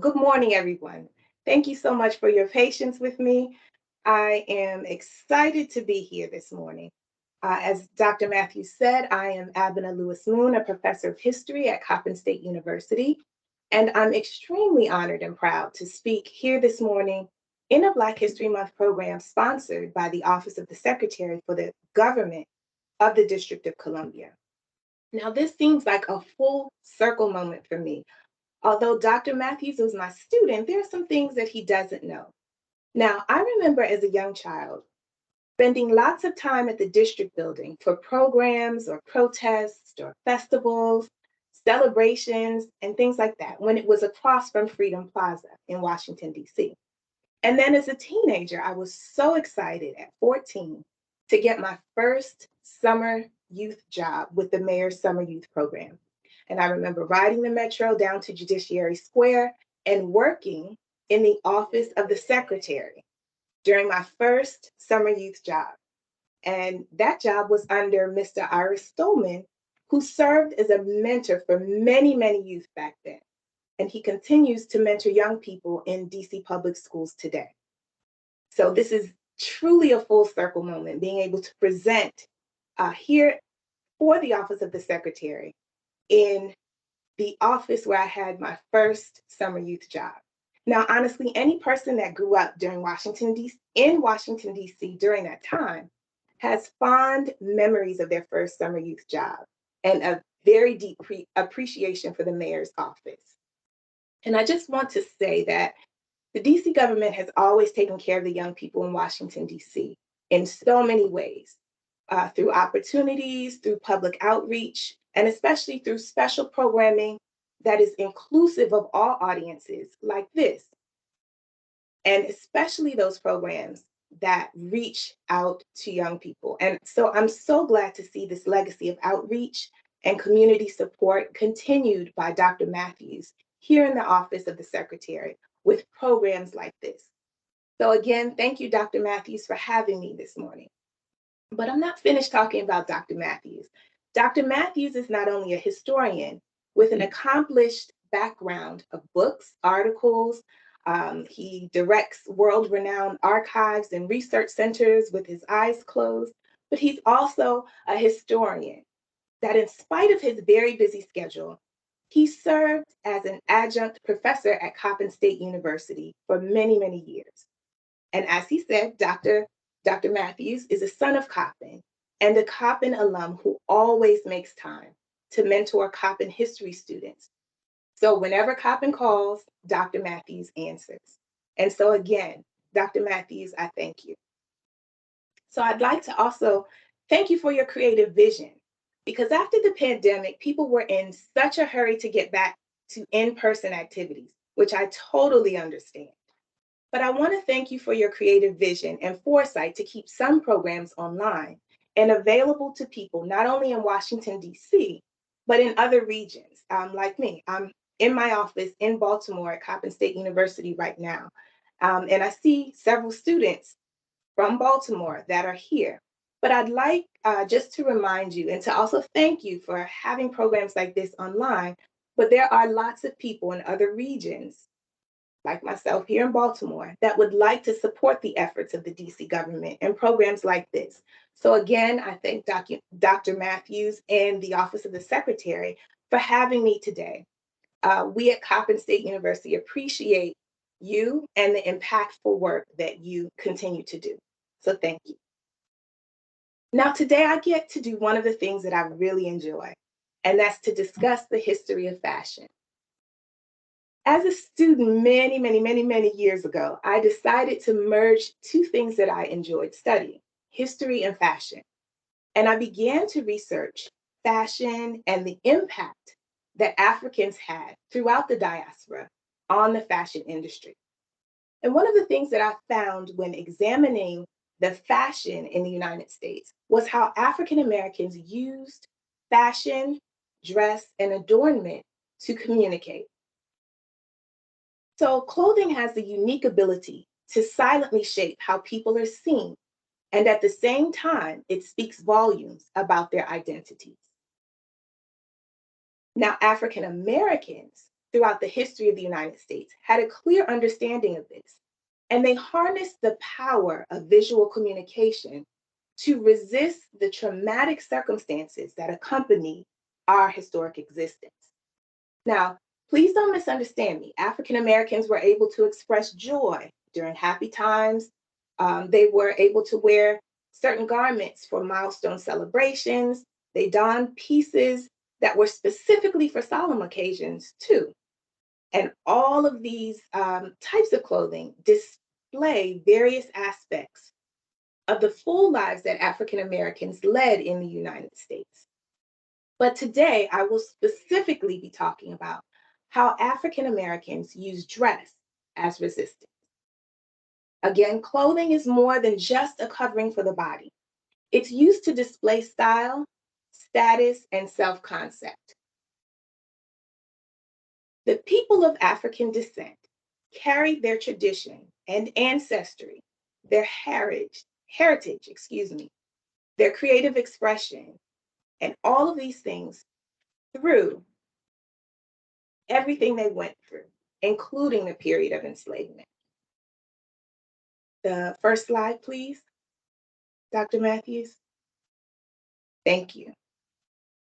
Good morning, everyone. Thank you so much for your patience with me. I am excited to be here this morning. As Dr. Matthews said, I am Abena Lewis-Mhoon, a professor of history at Coppin State University, and I'm extremely honored and proud to speak here this morning in a Black History Month program sponsored by the Office of the Secretary for the Government of the District of Columbia. Now, this seems like a full circle moment for me. Although Dr. Matthews was my student, there are some things that he doesn't know. Now, I remember as a young child spending lots of time at the district building for programs or protests or festivals, celebrations, and things like that when it was across from Freedom Plaza in Washington, D.C. And then as a teenager, I was so excited at 14 to get my first summer youth job with the mayor's summer youth program. And I remember riding the metro down to Judiciary Square and working in the office of the secretary during my first summer youth job. And that job was under Mr. Iris Stolman, who served as a mentor for many, many youth back then. And he continues to mentor young people in DC public schools today. So this is truly a full circle moment, being able to present here for the Office of the Secretary in the office where I had my first summer youth job. Now, honestly, any person that grew up during Washington, D.C. during that time has fond memories of their first summer youth job and a very deep appreciation for the mayor's office. And I just want to say that the DC government has always taken care of the young people in Washington, DC in so many ways, through opportunities, through public outreach, and especially through special programming that is inclusive of all audiences like this, and especially those programs that reach out to young people. And so I'm so glad to see this legacy of outreach and community support continued by Dr. Matthews here in the Office of the Secretary with programs like this. So again, thank you, Dr. Matthews, for having me this morning. But I'm not finished talking about Dr. Matthews. Dr. Matthews is not only a historian with an accomplished background of books, articles. He directs world-renowned archives and research centers with his eyes closed, but he's also a historian that in spite of his very busy schedule, he served as an adjunct professor at Coppin State University for many, many years. And as he said, Dr. Matthews is a son of Coppin and a Coppin alum who always makes time to mentor Coppin history students. So whenever Coppin calls, Dr. Matthews answers. And so again, Dr. Matthews, I thank you. So I'd like to also thank you for your creative vision, because after the pandemic, people were in such a hurry to get back to in-person activities, which I totally understand. But I want to thank you for your creative vision and foresight to keep some programs online and available to people, not only in Washington, D.C., but in other regions like me. I'm in my office in Baltimore at Coppin State University right now. And I see several students from Baltimore that are here. But I'd like just to remind you and to also thank you for having programs like this online. But there are lots of people in other regions like myself here in Baltimore, that would like to support the efforts of the DC government and programs like this. So again, I thank Dr. Matthews and the Office of the Secretary for having me today. We at Coppin State University appreciate you and the impactful work that you continue to do. So thank you. Now today I get to do one of the things that I really enjoy, and that's to discuss the history of fashion. As a student many years ago, I decided to merge two things that I enjoyed studying, history and fashion. And I began to research fashion and the impact that Africans had throughout the diaspora on the fashion industry. And one of the things that I found when examining the fashion in the United States was how African Americans used fashion, dress, and adornment to communicate. So clothing has the unique ability to silently shape how people are seen, and at the same time, it speaks volumes about their identities. Now, African Americans throughout the history of the United States had a clear understanding of this, and they harnessed the power of visual communication to resist the traumatic circumstances that accompany our historic existence. Now, please don't misunderstand me. African Americans were able to express joy during happy times. They were able to wear certain garments for milestone celebrations. They donned pieces that were specifically for solemn occasions, too. And all of these types of clothing display various aspects of the full lives that African Americans led in the United States. But today, I will specifically be talking about how African Americans use dress as resistance. Again, clothing is more than just a covering for the body. It's used to display style, status, and self-concept. The people of African descent carried their tradition and ancestry, their heritage, their creative expression, and all of these things through everything they went through, including the period of enslavement. The first slide, please, Dr. Matthews. Thank you.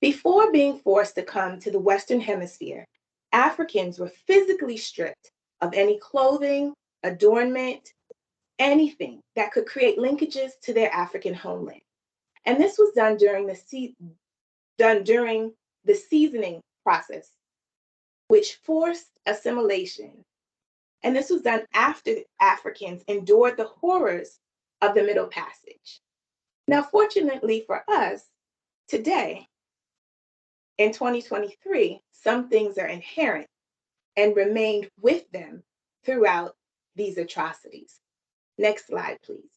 Before being forced to come to the Western Hemisphere, Africans were physically stripped of any clothing, adornment, anything that could create linkages to their African homeland. And this was done during the seasoning process, which forced assimilation. And this was done after Africans endured the horrors of the Middle Passage. Now, fortunately for us, today, in 2023, some things are inherent and remained with them throughout these atrocities. Next slide, please.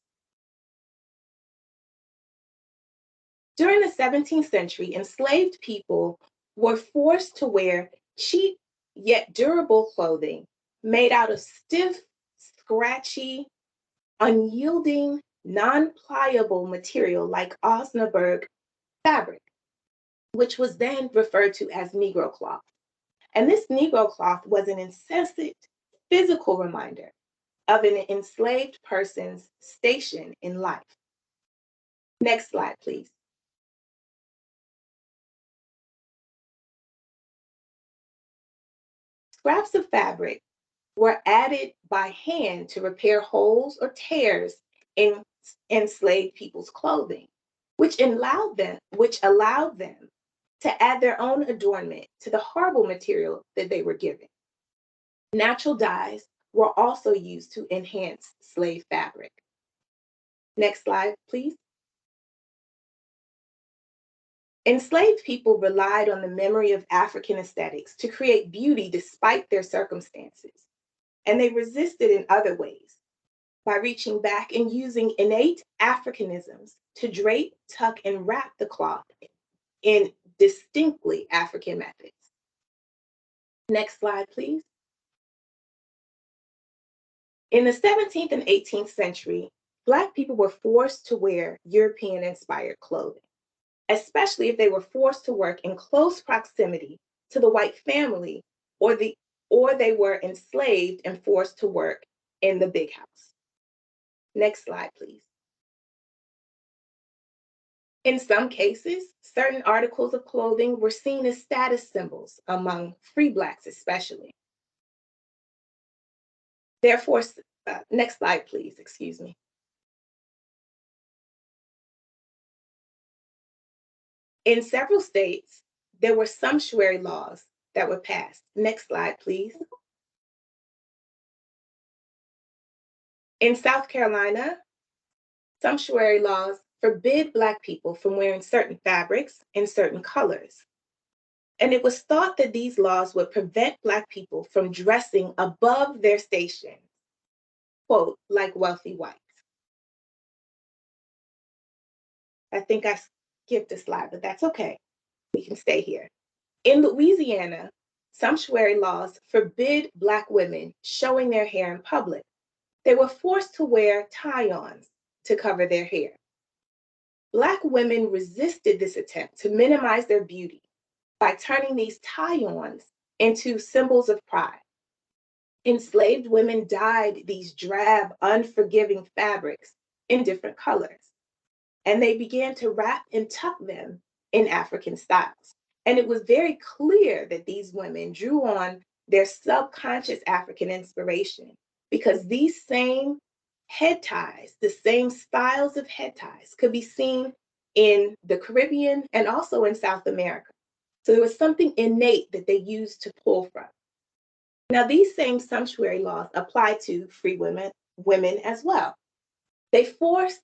During the 17th century, enslaved people were forced to wear cheap yet durable clothing made out of stiff, scratchy, unyielding, non-pliable material like Osnaburg fabric, which was then referred to as Negro cloth. And this Negro cloth was an incessant physical reminder of an enslaved person's station in life. Next slide, please. Scraps of fabric were added by hand to repair holes or tears in enslaved people's clothing, which allowed them to add their own adornment to the horrible material that they were given. Natural dyes were also used to enhance slave fabric. Next slide, please. Enslaved people relied on the memory of African aesthetics to create beauty despite their circumstances, and they resisted in other ways by reaching back and using innate Africanisms to drape, tuck, and wrap the cloth in distinctly African methods. Next slide, please. In the 17th and 18th century, Black people were forced to wear European-inspired clothing, especially if they were forced to work in close proximity to the white family or they were enslaved and forced to work in the big house. Next slide, please. In some cases, certain articles of clothing were seen as status symbols among free Blacks especially. Therefore, next slide, please, excuse me. In several states, there were sumptuary laws that were passed. Next slide, please. In South Carolina, sumptuary laws forbid Black people from wearing certain fabrics in certain colors. And it was thought that these laws would prevent Black people from dressing above their station, quote, like wealthy whites. I think I skipped a slide, but that's okay. We can stay here. In Louisiana, sumptuary laws forbid Black women showing their hair in public. They were forced to wear tie-ons to cover their hair. Black women resisted this attempt to minimize their beauty by turning these tie-ons into symbols of pride. Enslaved women dyed these drab, unforgiving fabrics in different colors, and they began to wrap and tuck them in African styles. And it was very clear that these women drew on their subconscious African inspiration because these same head ties, the same styles of head ties, could be seen in the Caribbean and also in South America. So there was something innate that they used to pull from. Now, these same sumptuary laws apply to free women as well. They forced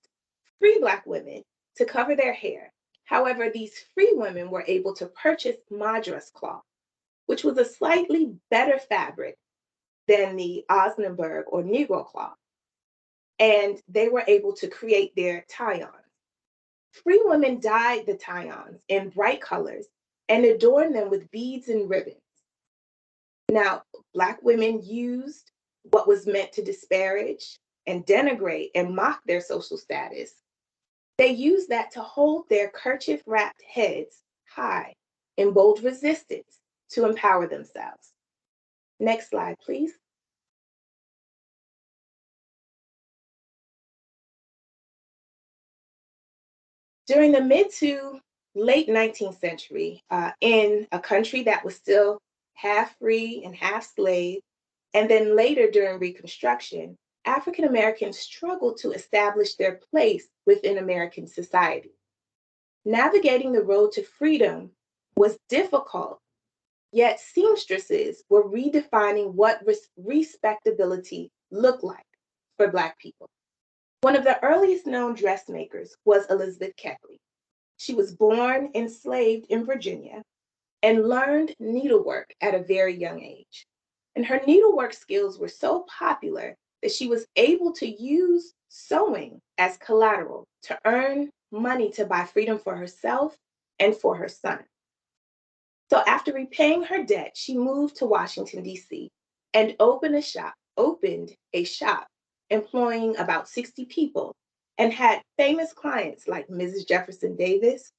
free Black women to cover their hair. However, these free women were able to purchase madras cloth, which was a slightly better fabric than the Osnaburg or Negro cloth, and they were able to create their tie-ons. Free women dyed the tie-ons in bright colors and adorned them with beads and ribbons. Now, Black women used what was meant to disparage and denigrate and mock their social status. They used that to hold their kerchief wrapped heads high in bold resistance to empower themselves. Next slide, please. During the mid to late 19th century, in a country that was still half free and half slave, and then later during Reconstruction, African Americans struggled to establish their place within American society. Navigating the road to freedom was difficult, yet seamstresses were redefining what respectability looked like for Black people. One of the earliest known dressmakers was Elizabeth Keckley. She was born enslaved in Virginia and learned needlework at a very young age. And her needlework skills were so popular that she was able to use sewing as collateral to earn money to buy freedom for herself and for her son. So after repaying her debt, she moved to Washington, D.C. and opened a shop employing about 60 people and had famous clients like Mrs. Jefferson Davis,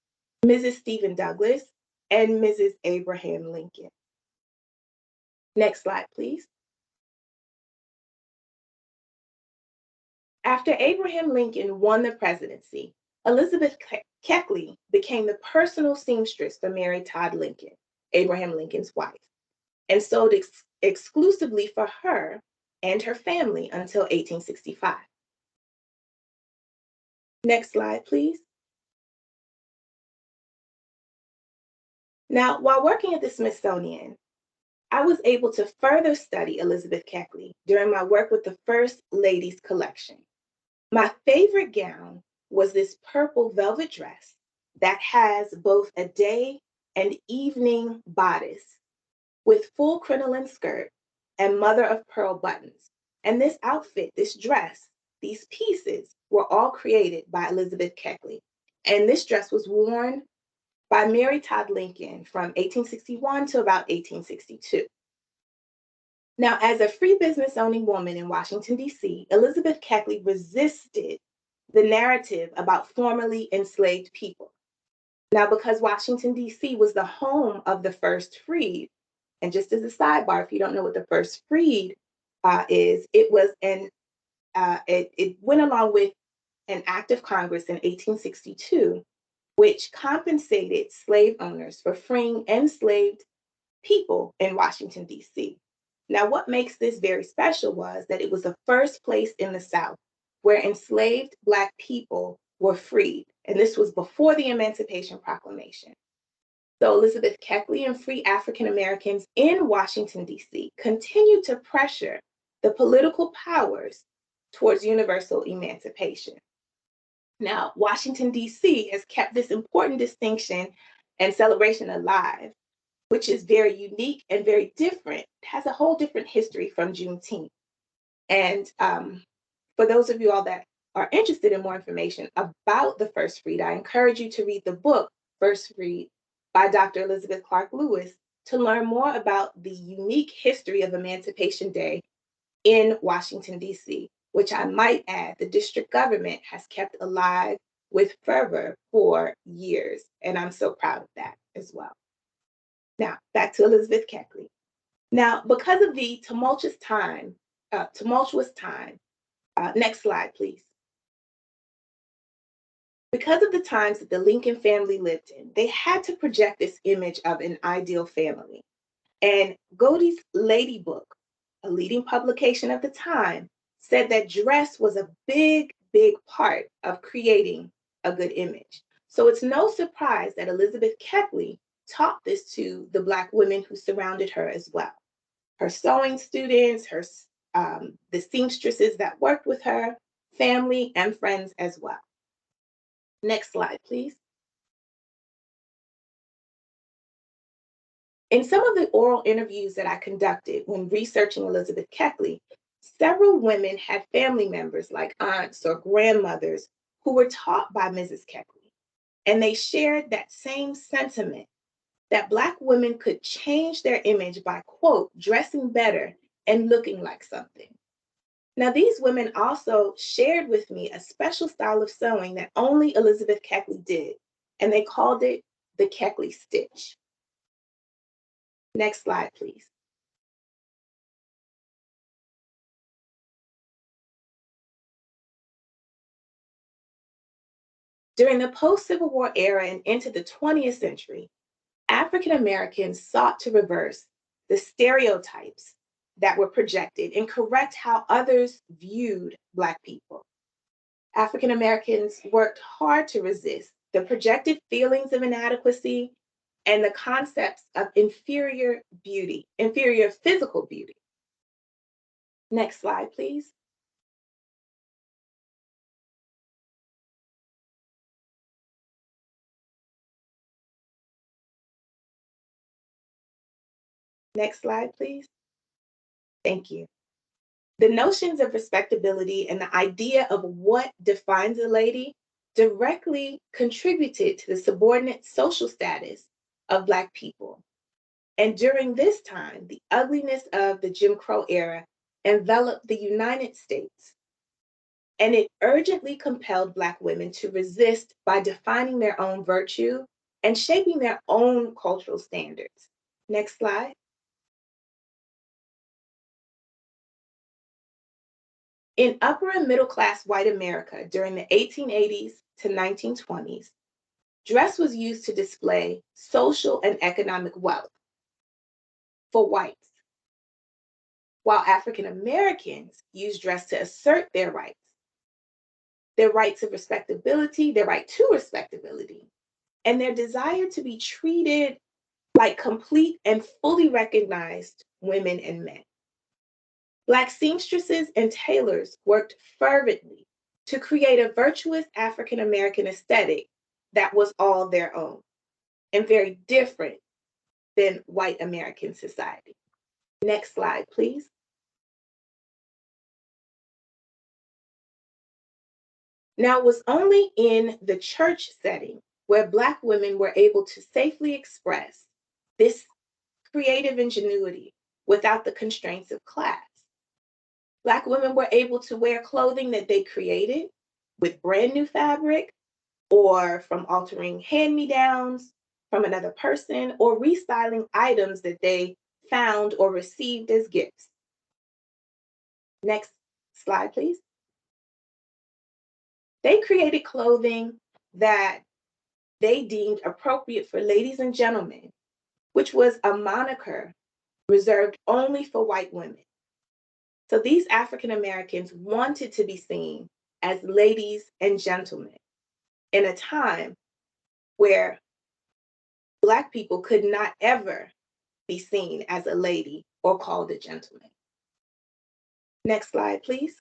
Mrs. Stephen Douglas, and Mrs. Abraham Lincoln. Next slide, please. After Abraham Lincoln won the presidency, Elizabeth Keckley became the personal seamstress for Mary Todd Lincoln, Abraham Lincoln's wife, and sewed exclusively for her and her family until 1865. Next slide, please. Now, while working at the Smithsonian, I was able to further study Elizabeth Keckley during my work with the First Ladies collection. My favorite gown was this purple velvet dress that has both a day and evening bodice with full crinoline skirt and mother of pearl buttons. And this outfit, this dress, these pieces were all created by Elizabeth Keckley. And this dress was worn by Mary Todd Lincoln from 1861 to about 1862. Now, as a free business owning woman in Washington, D.C., Elizabeth Keckley resisted the narrative about formerly enslaved people. Now, because Washington, D.C. was the home of the first freed, and just as a sidebar, if you don't know what the first freed is, it went along with an act of Congress in 1862, which compensated slave owners for freeing enslaved people in Washington, D.C. Now, what makes this very special was that it was the first place in the South where enslaved Black people were freed. And this was before the Emancipation Proclamation. So Elizabeth Keckley and free African Americans in Washington, D.C. continued to pressure the political powers towards universal emancipation. Now, Washington, D.C. has kept this important distinction and celebration alive, which is very unique and very different. It has a whole different history from Juneteenth. And for those of you all that are interested in more information about the First Freed, I encourage you to read the book, First Freed, by Dr. Elizabeth Clark Lewis to learn more about the unique history of Emancipation Day in Washington, D.C., which I might add, the district government has kept alive with fervor for years. And I'm so proud of that as well. Now, back to Elizabeth Keckley. Now, because of the tumultuous time, next slide, please. Because of the times that the Lincoln family lived in, they had to project this image of an ideal family. And Godey's Lady Book, a leading publication of the time, said that dress was a big, big part of creating a good image. So it's no surprise that Elizabeth Keckley taught this to the Black women who surrounded her as well. Her sewing students, the seamstresses that worked with her, family, and friends as well. Next slide, please. In some of the oral interviews that I conducted when researching Elizabeth Keckley, several women had family members like aunts or grandmothers who were taught by Mrs. Keckley. And they shared that same sentiment that Black women could change their image by, quote, dressing better and looking like something. Now, these women also shared with me a special style of sewing that only Elizabeth Keckley did, and they called it the Keckley stitch. Next slide, please. During the post-Civil War era and into the 20th century, African Americans sought to reverse the stereotypes that were projected and correct how others viewed Black people. African Americans worked hard to resist the projected feelings of inadequacy and the concepts of inferior beauty, inferior physical beauty. Next slide, please. Next slide, please. Thank you. The notions of respectability and the idea of what defines a lady directly contributed to the subordinate social status of Black people. And during this time, the ugliness of the Jim Crow era enveloped the United States, and it urgently compelled Black women to resist by defining their own virtue and shaping their own cultural standards. Next slide. In upper and middle class white America during the 1880s to 1920s, dress was used to display social and economic wealth for whites, while African Americans used dress to assert their rights of respectability, their right to respectability, and their desire to be treated like complete and fully recognized women and men. Black seamstresses and tailors worked fervently to create a virtuous African American aesthetic that was all their own and very different than white American society. Next slide, please. Now, it was only in the church setting where Black women were able to safely express this creative ingenuity without the constraints of class. Black women were able to wear clothing that they created with brand new fabric or from altering hand-me-downs from another person or restyling items that they found or received as gifts. Next slide, please. They created clothing that they deemed appropriate for ladies and gentlemen, which was a moniker reserved only for white women. So these African Americans wanted to be seen as ladies and gentlemen in a time where Black people could not ever be seen as a lady or called a gentleman. Next slide, please.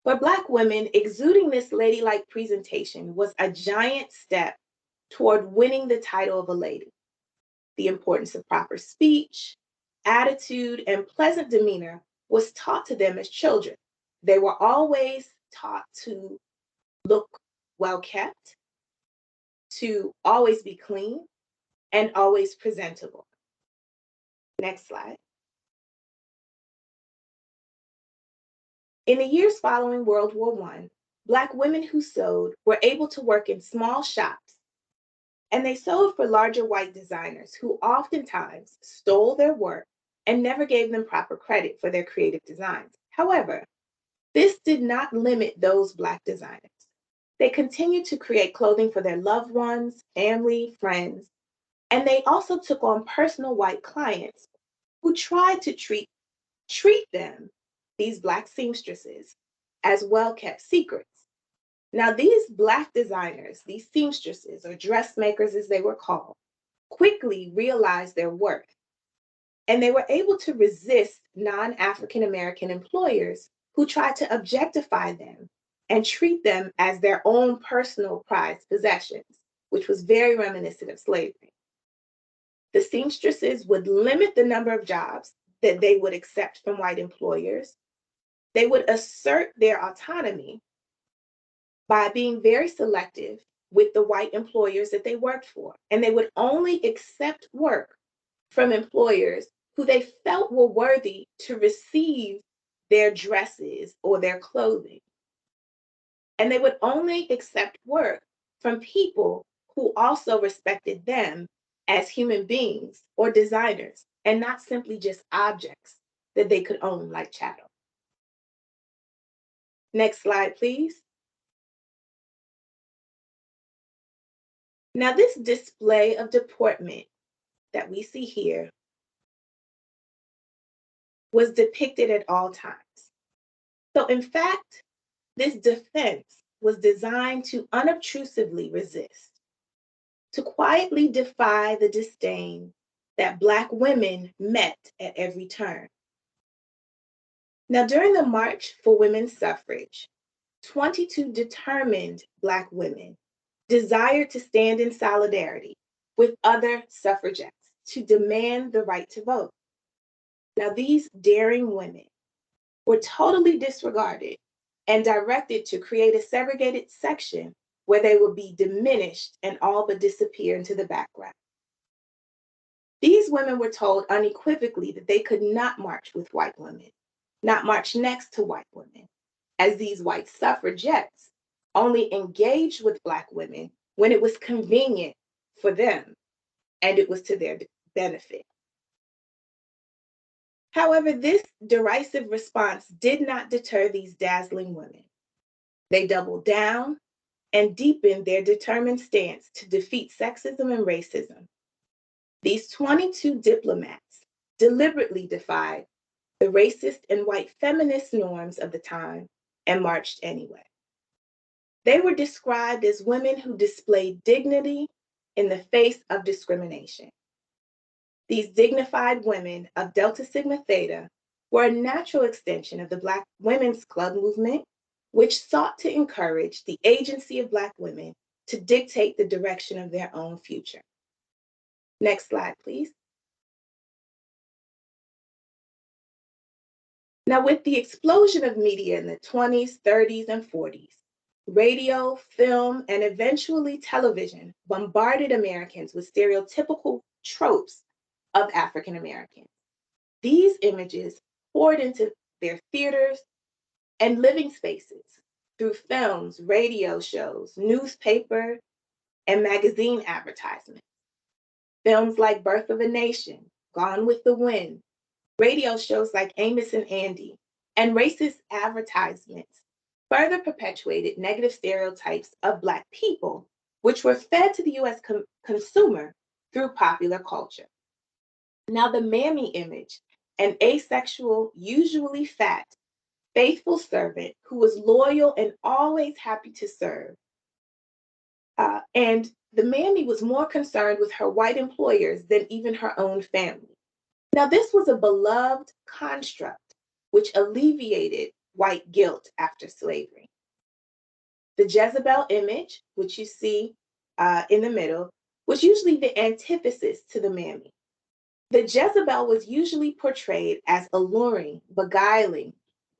For Black women, exuding this ladylike presentation was a giant step toward winning the title of a lady. The importance of proper speech, attitude, and pleasant demeanor was taught to them as children. They were always taught to look well kept, to always be clean, and always presentable. Next slide. In the years following World War I, Black women who sewed were able to work in small shops and they sold for larger white designers who oftentimes stole their work and never gave them proper credit for their creative designs. However, this did not limit those Black designers. They continued to create clothing for their loved ones, family, friends, and they also took on personal white clients who tried to treat them, these Black seamstresses, as well-kept secrets. Now, these Black designers, these seamstresses or dressmakers as they were called, quickly realized their worth, and they were able to resist non-African American employers who tried to objectify them and treat them as their own personal prized possessions, which was very reminiscent of slavery. The seamstresses would limit the number of jobs that they would accept from white employers. They would assert their autonomy by being very selective with the white employers that they worked for. And they would only accept work from employers who they felt were worthy to receive their dresses or their clothing. And they would only accept work from people who also respected them as human beings or designers, and not simply just objects that they could own like chattel. Next slide, please. Now, this display of deportment that we see here was depicted at all times. So in fact, this defense was designed to unobtrusively resist, to quietly defy the disdain that Black women met at every turn. Now, during the March for Women's Suffrage, 22 determined Black women desired to stand in solidarity with other suffragettes to demand the right to vote. Now, these daring women were totally disregarded and directed to create a segregated section where they would be diminished and all but disappear into the background. These women were told unequivocally that they could not march with white women, not march next to white women, as these white suffragettes only engaged with Black women when it was convenient for them and it was to their benefit. However, this derisive response did not deter these dazzling women. They doubled down and deepened their determined stance to defeat sexism and racism. These 22 diplomats deliberately defied the racist and white feminist norms of the time and marched anyway. They were described as women who displayed dignity in the face of discrimination. These dignified women of Delta Sigma Theta were a natural extension of the Black Women's Club movement, which sought to encourage the agency of Black women to dictate the direction of their own future. Next slide, please. Now, with the explosion of media in the 20s, 30s, and 40s, radio, film, and eventually television bombarded Americans with stereotypical tropes of African Americans. These images poured into their theaters and living spaces through films, radio shows, newspaper, and magazine advertisements. Films like Birth of a Nation, Gone with the Wind, radio shows like Amos and Andy, and racist advertisements further perpetuated negative stereotypes of Black people, which were fed to the US consumer through popular culture. Now, the mammy image, an asexual, usually fat, faithful servant who was loyal and always happy to serve. And the mammy was more concerned with her white employers than even her own family. Now, this was a beloved construct which alleviated white guilt after slavery. The Jezebel image, which you see in the middle, was usually the antithesis to the mammy. The Jezebel was usually portrayed as alluring, beguiling,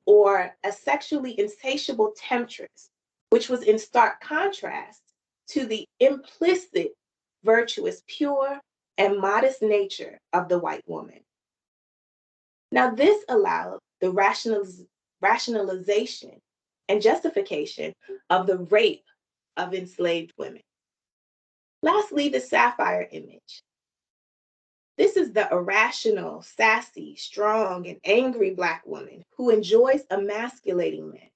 or a sexually insatiable temptress, which was in stark contrast to the implicit, virtuous, pure, and modest nature of the white woman. Now, this allowed the rationalization and justification of the rape of enslaved women. Lastly, the sapphire image. This is the irrational, sassy, strong, and angry Black woman who enjoys emasculating men,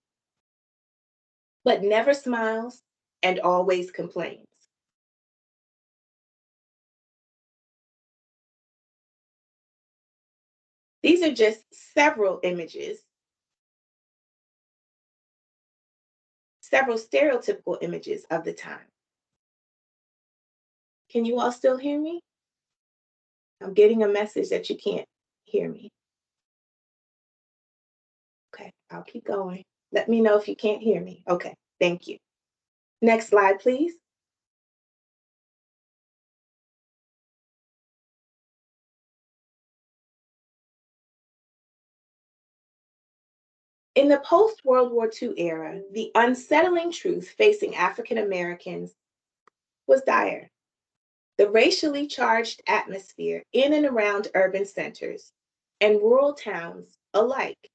but never smiles and always complains. These are just several images, several stereotypical images of the time. Can you all still hear me? I'm getting a message that you can't hear me. Okay, I'll keep going. Let me know if you can't hear me. Okay, thank you. Next slide, please. In the post World War II era, the unsettling truth facing African Americans was dire. The racially charged atmosphere in and around urban centers and rural towns alike,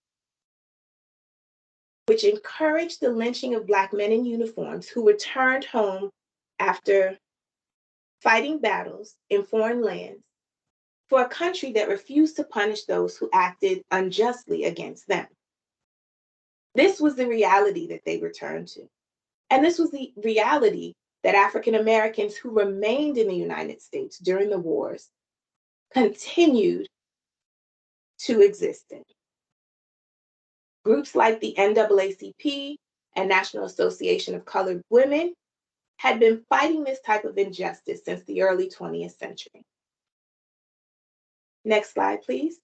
which encouraged the lynching of Black men in uniforms who returned home after fighting battles in foreign lands for a country that refused to punish those who acted unjustly against them. This was the reality that they returned to. And this was the reality that African Americans who remained in the United States during the wars continued to exist in. Groups like the NAACP and National Association of Colored Women had been fighting this type of injustice since the early 20th century. Next slide, please.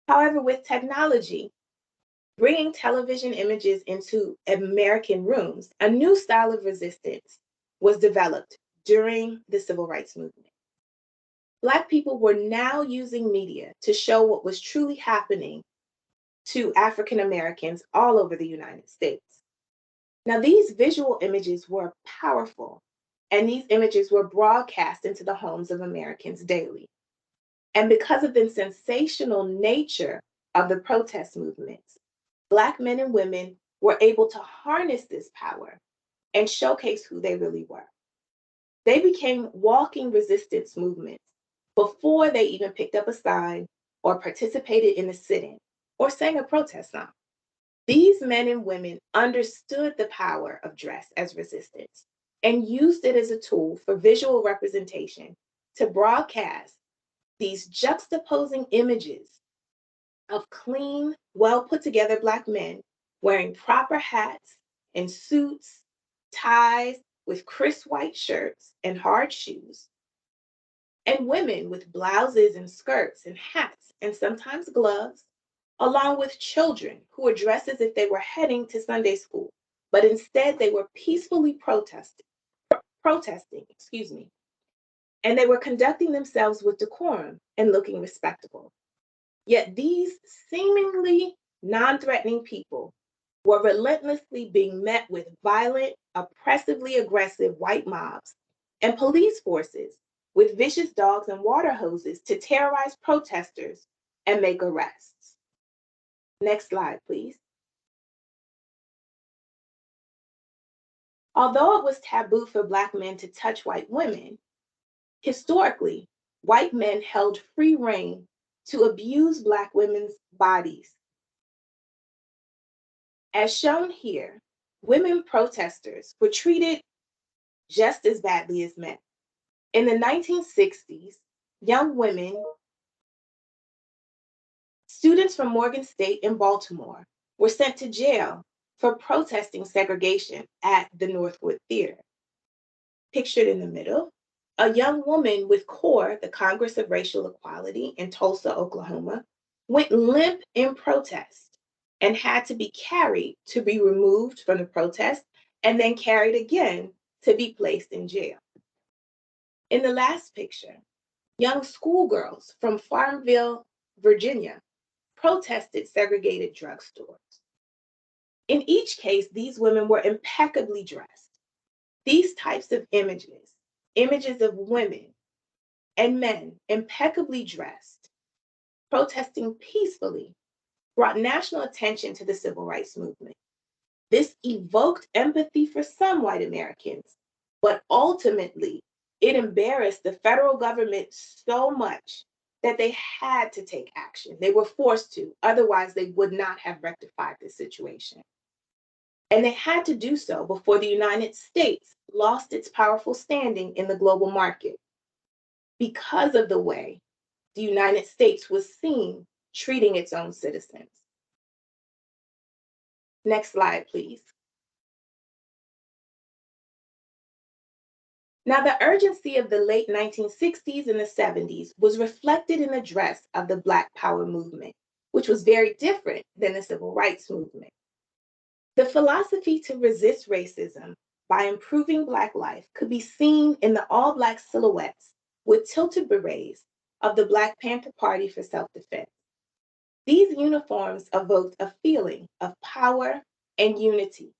However, with technology bringing television images into American rooms, a new style of resistance was developed during the Civil Rights Movement. Black people were now using media to show what was truly happening to African Americans all over the United States. Now, these visual images were powerful, and these images were broadcast into the homes of Americans daily. And because of the sensational nature of the protest movements, Black men and women were able to harness this power and showcase who they really were. They became walking resistance movements before they even picked up a sign or participated in a sit-in or sang a protest song. These men and women understood the power of dress as resistance and used it as a tool for visual representation to broadcast these juxtaposing images of clean, well put together Black men wearing proper hats and suits, ties with crisp white shirts and hard shoes, and women with blouses and skirts and hats and sometimes gloves, along with children who were dressed as if they were heading to Sunday school, but instead they were peacefully protesting, and they were conducting themselves with decorum and looking respectable. Yet these seemingly non-threatening people were relentlessly being met with violent, oppressively aggressive white mobs and police forces with vicious dogs and water hoses to terrorize protesters and make arrests. Next slide, please. Although it was taboo for Black men to touch white women, historically, white men held free rein to abuse Black women's bodies. As shown here, women protesters were treated just as badly as men. In the 1960s, young women, students from Morgan State in Baltimore, were sent to jail for protesting segregation at the Northwood Theater. Pictured in the middle, a young woman with CORE, the Congress of Racial Equality in Tulsa, Oklahoma, went limp in protest and had to be carried to be removed from the protest and then carried again to be placed in jail. In the last picture, young schoolgirls from Farmville, Virginia, protested segregated drugstores. In each case, these women were impeccably dressed. These types of images, images of women and men impeccably dressed, protesting peacefully, brought national attention to the civil rights movement. This evoked empathy for some white Americans, but ultimately it embarrassed the federal government so much that they had to take action. They were forced to, otherwise, they would not have rectified this situation. And they had to do so before the United States lost its powerful standing in the global market because of the way the United States was seen treating its own citizens. Next slide, please. Now, the urgency of the late 1960s and the 70s was reflected in the dress of the Black Power movement, which was very different than the civil rights movement. The philosophy to resist racism by improving Black life could be seen in the all Black silhouettes with tilted berets of the Black Panther Party for self-defense. These uniforms evoked a feeling of power and unity.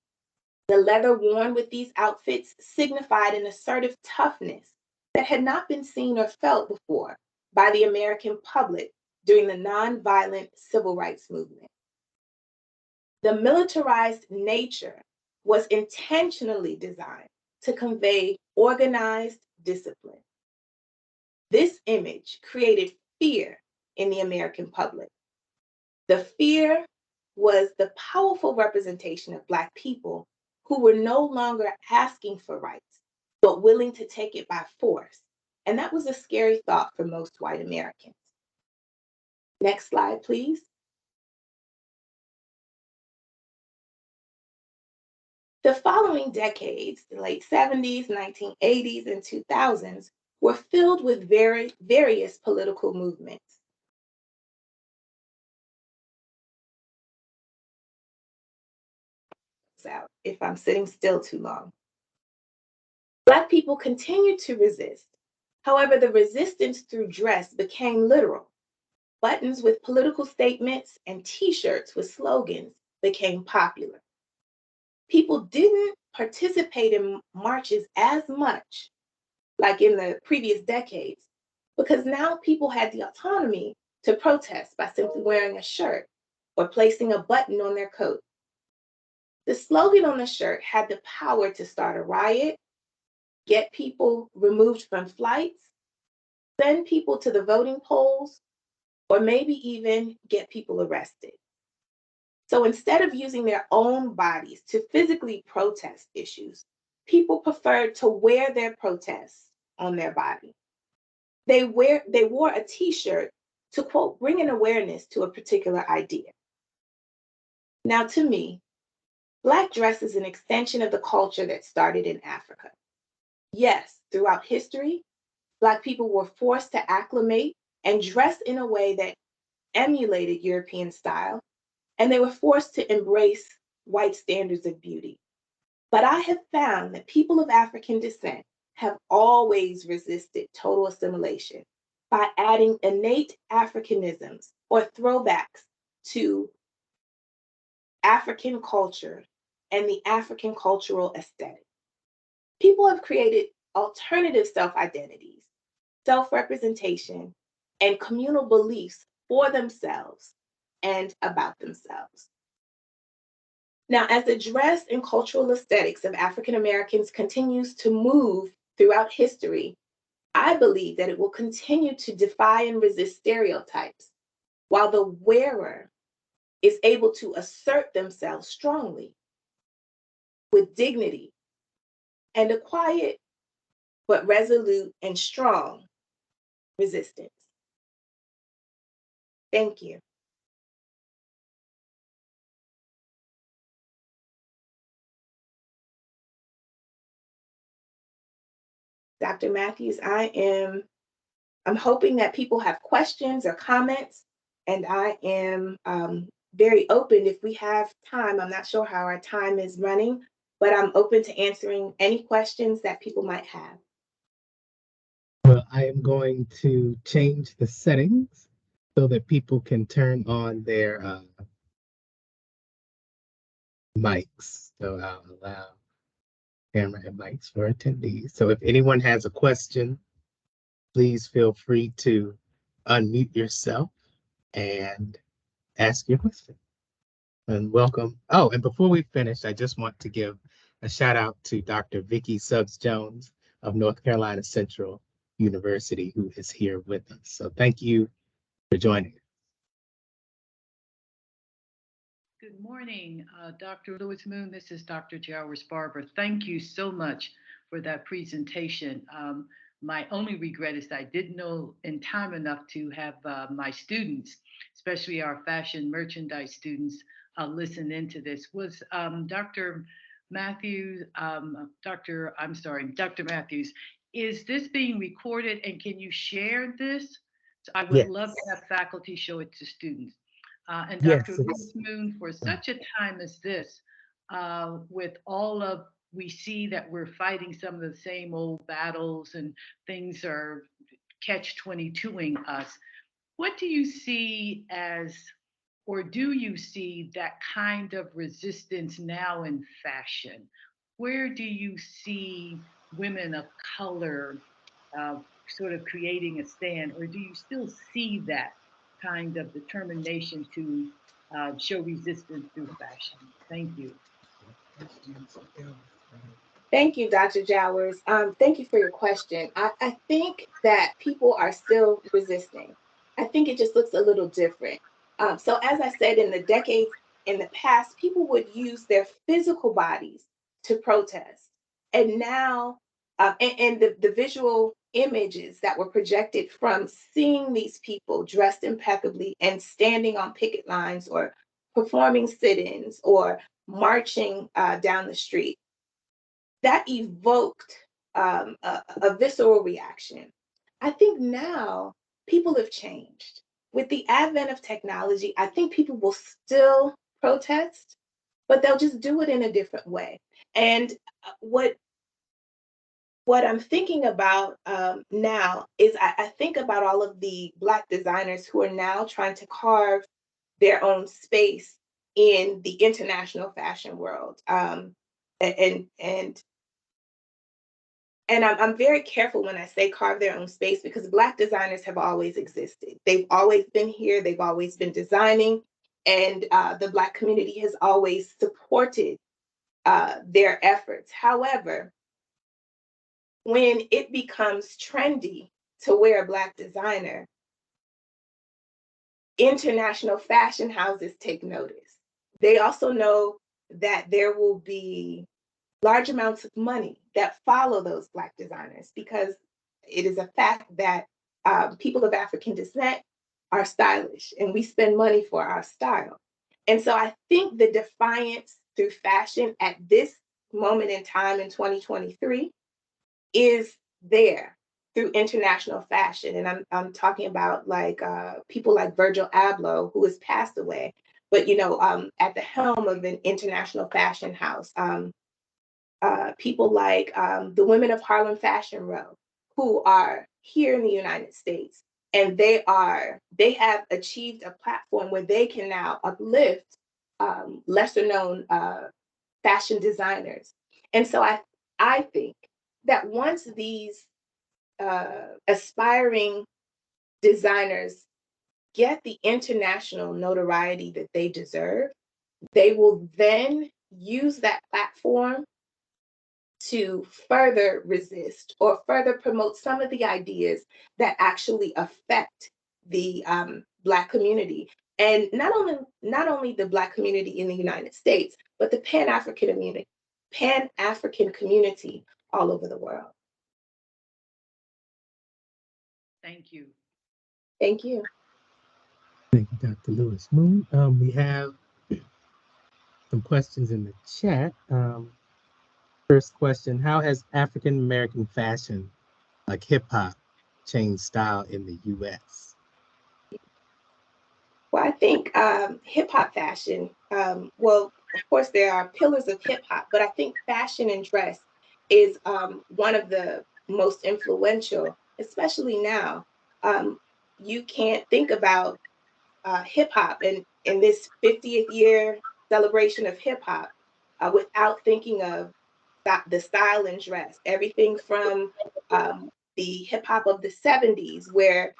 The leather worn with these outfits signified an assertive toughness that had not been seen or felt before by the American public during the nonviolent civil rights movement. The militarized nature was intentionally designed to convey organized discipline. This image created fear in the American public. The fear was the powerful representation of Black people who were no longer asking for rights, but willing to take it by force. And that was a scary thought for most white Americans. Next slide, please. The following decades, the late 70s, 1980s, and 2000s, were filled with various political movements. Out if I'm sitting still too long. Black people continued to resist. However, the resistance through dress became literal. Buttons with political statements and t-shirts with slogans became popular. People didn't participate in marches as much like in the previous decades because now people had the autonomy to protest by simply wearing a shirt or placing a button on their coat. The slogan on the shirt had the power to start a riot, get people removed from flights, send people to the voting polls, or maybe even get people arrested. So instead of using their own bodies to physically protest issues, people preferred to wear their protests on their body. They wore a t-shirt to, quote, bring an awareness to a particular idea. Now, to me, Black dress is an extension of the culture that started in Africa. Yes, throughout history, Black people were forced to acclimate and dress in a way that emulated European style, and they were forced to embrace white standards of beauty. But I have found that people of African descent have always resisted total assimilation by adding innate Africanisms or throwbacks to African culture and the African cultural aesthetic. People have created alternative self-identities, self-representation, and communal beliefs for themselves and about themselves. Now, as the dress and cultural aesthetics of African Americans continues to move throughout history, I believe that it will continue to defy and resist stereotypes, while the wearer is able to assert themselves strongly with dignity and a quiet but resolute and strong resistance. Thank you. Dr. Matthews, I'm hoping that people have questions or comments, and I am very open if we have time. I'm not sure how our time is running, but I'm open to answering any questions that people might have. Well, I am going to change the settings so that people can turn on their mics. So I'll allow camera and mics for attendees. So if anyone has a question, please feel free to unmute yourself and ask your question. And welcome. Oh, and before we finish, I just want to give a shout out to Dr. Vicki Suggs Jones of North Carolina Central University, who is here with us. So thank you for joining. Good morning, Dr. Lewis-Mhoon. This is Dr. Jowers Barber. Thank you so much for that presentation. My only regret is I didn't know in time enough to have my students, especially our fashion merchandise students, listen into this. Was Dr. Matthews, Dr. Matthews, is this being recorded and can you share this? So I would love to Yes. have faculty show it to students. And Dr. Yes, it's Lewis-Mhoon, for such a time as this, with all of we see that we're fighting some of the same old battles and things are catch 22ing us. What do you see as, or do you see that kind of resistance now in fashion? Where do you see women of color uh, sort of creating a stand, or do you still see that kind of determination to show resistance through fashion? Thank you. Thank you, Dr. Jowers. Thank you for your question. I think that people are still resisting. I think it just looks a little different. So, as I said, in the decades in the past, people would use their physical bodies to protest. And now, and the visual images that were projected from seeing these people dressed impeccably and standing on picket lines or performing sit ins or marching down the street, that evoked a visceral reaction. I think now people have changed. With the advent of technology, I think people will still protest, but they'll just do it in a different way. And what I'm thinking about now is I think about all of the Black designers who are now trying to carve their own space in the international fashion world. And I'm very careful when I say carve their own space because Black designers have always existed. They've always been here, they've always been designing, and the Black community has always supported their efforts. However, when it becomes trendy to wear a Black designer, international fashion houses take notice. They also know that there will be large amounts of money that follow those Black designers because it is a fact that people of African descent are stylish and we spend money for our style. And so I think the defiance through fashion at this moment in time in 2023 is there through international fashion. And I'm talking about like people like Virgil Abloh, who has passed away, but at the helm of an international fashion house. People like the Women of Harlem Fashion Row, who are here in the United States, and they have achieved a platform where they can now uplift lesser known fashion designers. And so I think that once these aspiring designers get the international notoriety that they deserve, they will then use that platform to further resist or further promote some of the ideas that actually affect the Black community. And not only the Black community in the United States, but the Pan-African community all over the world. Thank you. Thank you. Thank you, Dr. Lewis-Mhoon. We have some questions in the chat. First question, how has African American fashion, like hip hop, changed style in the US? Well, I think hip hop fashion, well, of course, there are pillars of hip hop, but I think fashion and dress is one of the most influential, especially now. You can't think about hip hop and in this 50th year celebration of hip hop without thinking of the style and dress. Everything from the hip hop of the 70s, where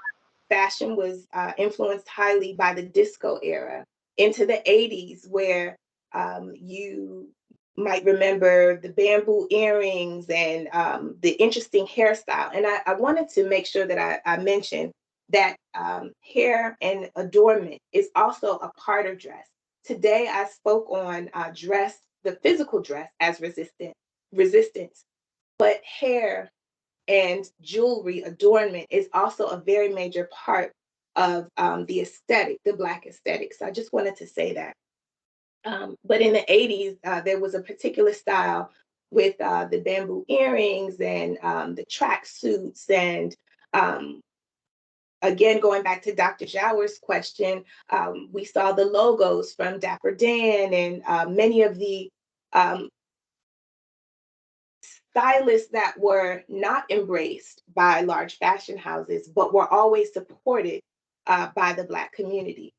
fashion was influenced highly by the disco era into the 80s, where you might remember the bamboo earrings and the interesting hairstyle. And I wanted to make sure that I mentioned that hair and adornment is also a part of dress. Today, I spoke on dress, the physical dress as resistance, but hair and jewelry adornment is also a very major part of the aesthetic, the Black aesthetic. So I just wanted to say that. But in the 80s, there was a particular style with the bamboo earrings and the track suits. And again, going back to Dr. Jauer's question, we saw the logos from Dapper Dan and many of the um, stylists that were not embraced by large fashion houses, but were always supported by the Black community.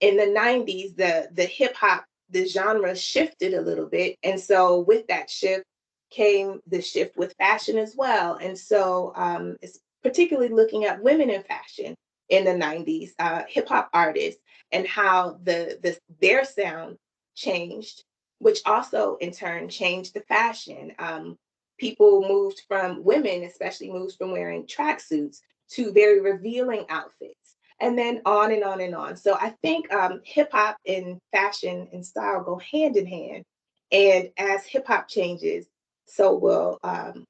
In the 90s, the hip hop, the genre shifted a little bit. And so with that shift came the shift with fashion as well. And so it's particularly looking at women in fashion in the 90s, hip hop artists, and how their sound changed, which also in turn changed the fashion. People moved from women, especially moved from wearing tracksuits to very revealing outfits, and then on and on and on. So I think hip hop and fashion and style go hand in hand. And as hip hop changes, so will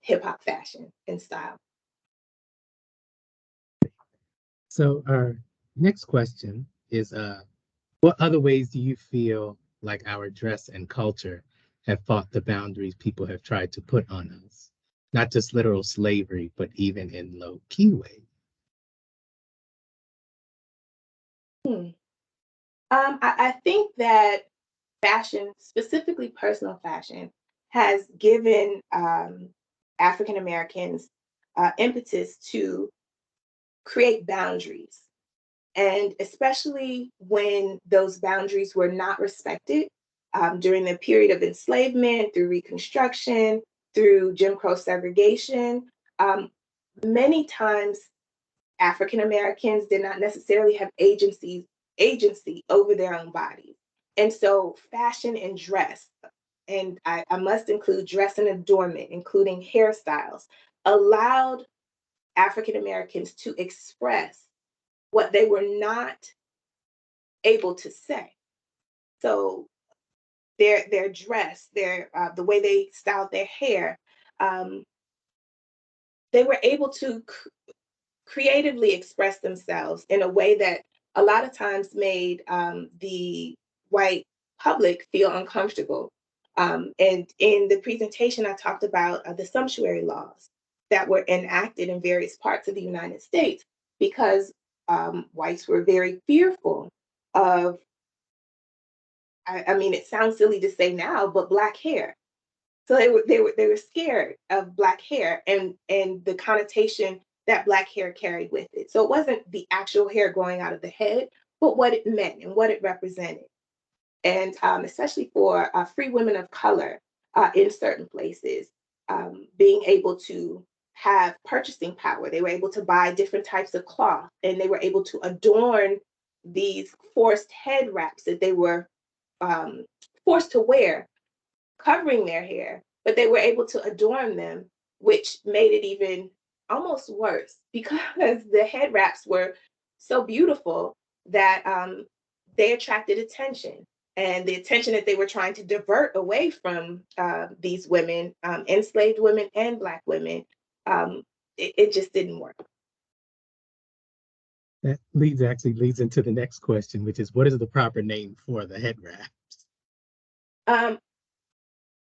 hip hop fashion and style. So our next question is, what other ways do you feel like our dress and culture have fought the boundaries people have tried to put on us? Not just literal slavery, but even in low-key ways. Hmm. I think that fashion, specifically personal fashion, has given African Americans impetus to create boundaries. And especially when those boundaries were not respected during the period of enslavement, through Reconstruction, through Jim Crow segregation, um, many times African Americans did not necessarily have agency over their own bodies. And so fashion and dress, and I must include dress and adornment, including hairstyles, allowed African Americans to express what they were not able to say. So their dress, their the way they styled their hair, um, they were able to creatively express themselves in a way that a lot of times made the white public feel uncomfortable. And in the presentation, I talked about the sumptuary laws that were enacted in various parts of the United States because whites were very fearful of, I mean, it sounds silly to say now, but Black hair. So they were scared of Black hair and the connotation that Black hair carried with it. So it wasn't the actual hair growing out of the head, but what it meant and what it represented. And especially for free women of color in certain places, being able to have purchasing power, they were able to buy different types of cloth, and they were able to adorn these forced head wraps that they were um, forced to wear covering their hair, but they were able to adorn them, which made it even almost worse because the head wraps were so beautiful that they attracted attention. And the attention that they were trying to divert away from these women, enslaved women and Black women, it just didn't work. That actually leads into the next question, which is, what is the proper name for the head wrap? Um,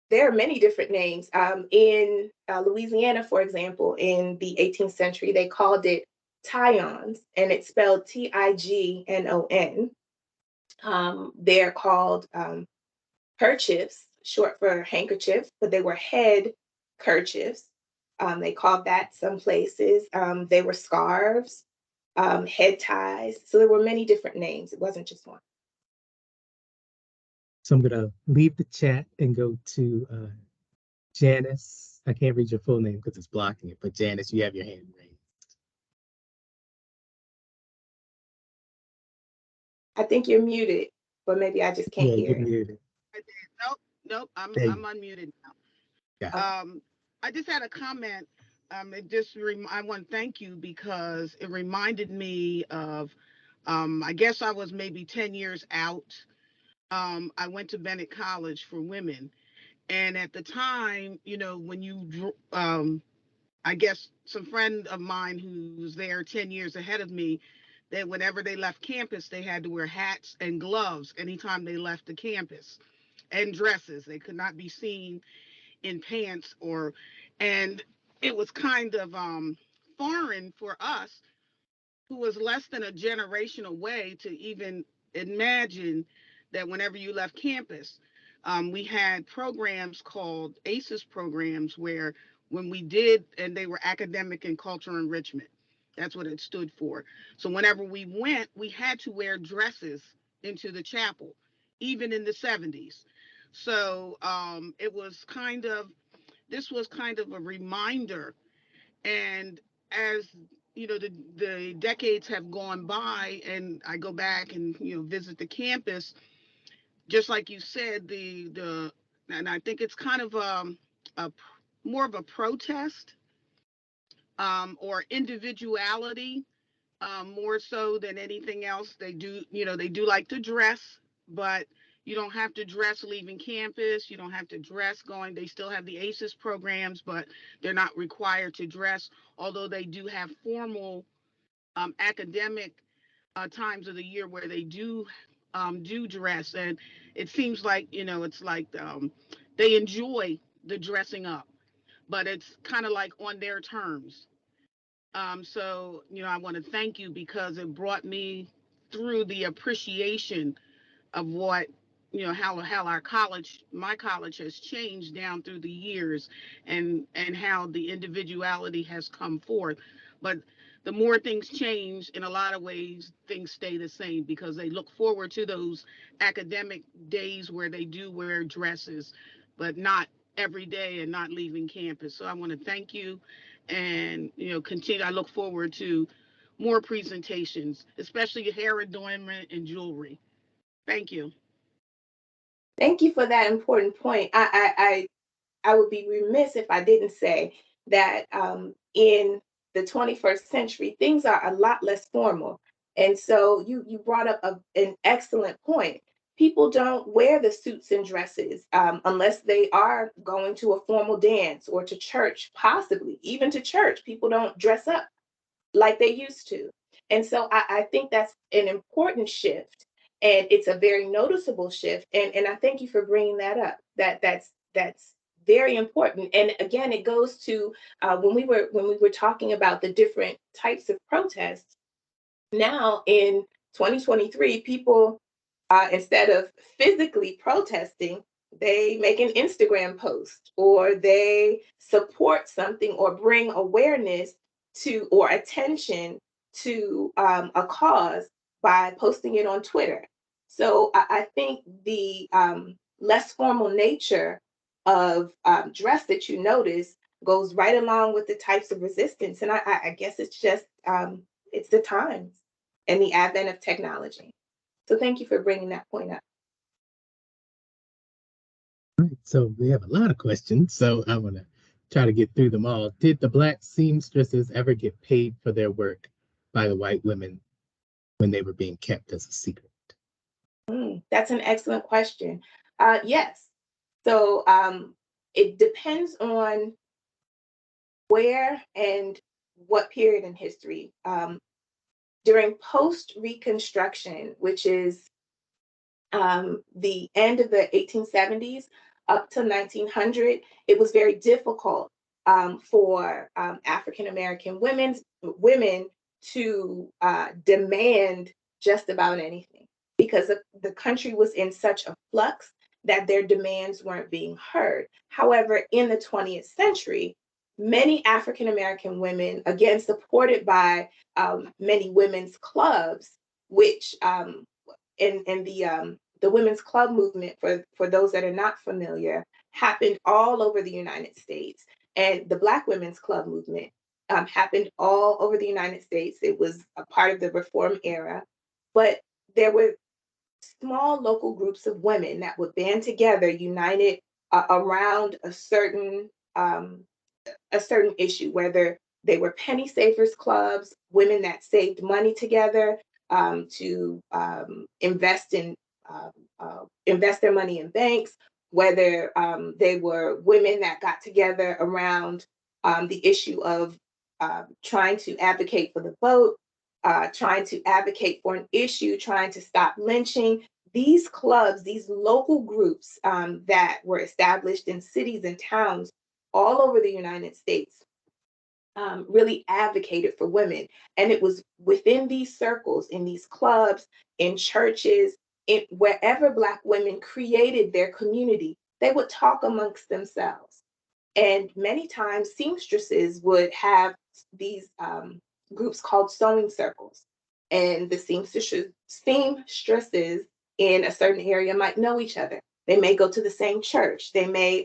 there are many different names. In Louisiana, for example, in the 18th century, they called it tions, and it's spelled Tignon. They're called kerchiefs, short for handkerchief, but they were head kerchiefs. They called that some places. They were scarves, head ties. So there were many different names. It wasn't just one. So I'm going to leave the chat and go to Janice. I can't read your full name because it's blocking it, but Janice, you have your hand raised. I think you're muted, but maybe I just can't Yeah, hear you're it. muted. I did. Nope, nope. There I'm you unmuted go. Oh, now. I just had a comment. It just I want to thank you because it reminded me of. I guess I was maybe 10 years out. I went to Bennett College for women, and at the time, when I guess some friend of mine who was there 10 years ahead of me, that whenever they left campus, they had to wear hats and gloves anytime they left the campus and dresses. They could not be seen in pants and it was kind of foreign for us who was less than a generation away to even imagine that whenever you left campus, we had programs called ACEs programs where when we did, and they were academic and cultural enrichment. That's what it stood for. So whenever we went, we had to wear dresses into the chapel, even in the 70s. So this was kind of a reminder. And as the decades have gone by, and I go back and visit the campus, just like you said, the and I think it's kind of a more of a protest or individuality more so than anything else. They do like to dress, but you don't have to dress leaving campus. You don't have to dress going. They still have the ACEs programs, but they're not required to dress, although they do have formal academic times of the year where they do dress. And it seems like, it's like they enjoy the dressing up, but it's kind of like on their terms. So, I want to thank you because it brought me through the appreciation of what, how my college has changed down through the years, and how the individuality has come forth. But the more things change, in a lot of ways, things stay the same because they look forward to those academic days where they do wear dresses, but not every day and not leaving campus. So I want to thank you and, continue. I look forward to more presentations, especially hair adornment and jewelry. Thank you. thank you for that important point. I would be remiss if I didn't say that in the 21st century, things are a lot less formal. And so you brought up an excellent point. People don't wear the suits and dresses unless they are going to a formal dance or to church, possibly even to church. People don't dress up like they used to. And so I think that's an important shift, and it's a very noticeable shift. And I thank you for bringing that up. That's very important. And again, it goes to when we were talking about the different types of protests. Now in 2023, people instead of physically protesting, they make an Instagram post or they support something or bring awareness to or attention to a cause by posting it on Twitter. So I think the less formal nature of dress that you notice goes right along with the types of resistance. And I guess it's just it's the times and the advent of technology. So thank you for bringing that point up. Right. So we have a lot of questions. So I'm gonna try to get through them all. Did the black seamstresses ever get paid for their work by the white women when they were being kept as a secret? That's an excellent question. Yes. So it depends on where and what period in history. During post Reconstruction, which is the end of the 1870s up to 1900, it was very difficult for African American women to demand just about anything because the country was in such a flux that their demands weren't being heard. However, in the 20th century, many African American women, again supported by many women's clubs, which and the women's club movement, for those that are not familiar, happened all over the United States, and the Black women's club movement happened all over the United States. It was a part of the Reform era, but there were small local groups of women that would band together, united around um, a certain issue, whether they were penny savers clubs, women that saved money together to um, invest their money in banks, whether they were women that got together around the issue of trying to advocate for the vote, trying to advocate for an issue, trying to stop lynching. These clubs, these local groups that were established in cities and towns all over the United States really advocated for women. And it was within these circles, in these clubs, in churches, wherever Black women created their community, they would talk amongst themselves. And many times, seamstresses would have these groups called sewing circles. And the seamstresses in a certain area might know each other. They may go to the same church. They may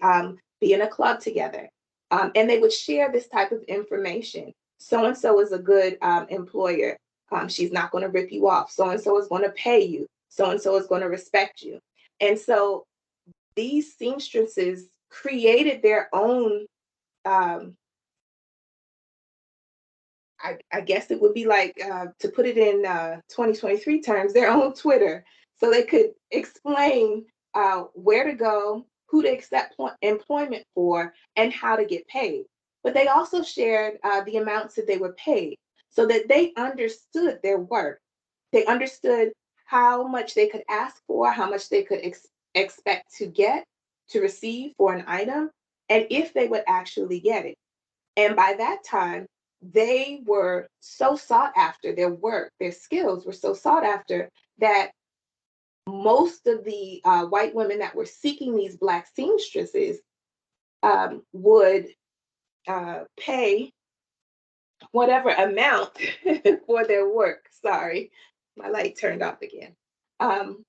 be in a club together. And they would share this type of information. So and so is a good employer. She's not going to rip you off. So and so is going to pay you. So and so is going to respect you. And so these seamstresses created their own, um, I guess it would be like, to put it in 2023 terms, their own Twitter. So they could explain where to go, who to accept employment for, and how to get paid. But they also shared the amounts that they were paid so that they understood their worth. They understood how much they could ask for, how much they could expect to get, to receive for an item, and if they would actually get it. And by that time, they were so sought after, their work, their skills were so sought after that most of the white women that were seeking these Black seamstresses would pay whatever amount for their work. Sorry, my light turned off again. Um,